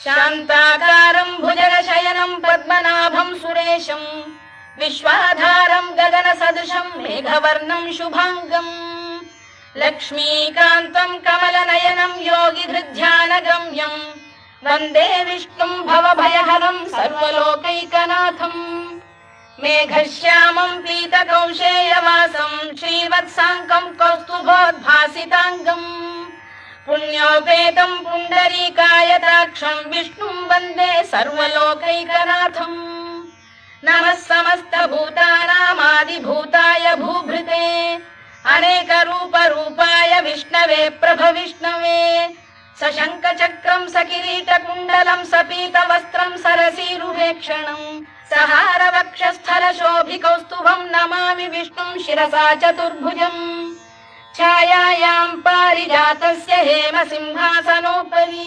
शान्ताकारं भुजगशयनं पद्मनाभं सुरेशं विश्वाधारं गगनसदृशं मेघवर्णं शुभांगम् लक्ष्मीकान्तं कमलनयनं योगिधृध्यानगम्यं वन्दे विष्णुं भवभयहरं सर्वलोकैकनाथम् मेघश्यामं पीतकौशेयवासं श्रीवत्साङ्कं कौस्तुभोद्भासिताङ्गम् पुण्योपेतं पुण्डरीकायताक्षं विष्णुं वन्दे सर्वलोकैकनाथम् नमः समस्तभूतानामादिभूताय भूभृते अनेकरूपरूपाय विष्णवे प्रभविष्णवे सशङ्खचक्रं सकिरीटकुण्डलं सपीतवस्त्रं सरसीरुहेक्षणं सहारवक्षस्थलशोभिकौस्तुभं नमामि विष्णुं शिरसा चतुर्भुजम् छायायां पारिजातस्य हेमसिंहासनोपरि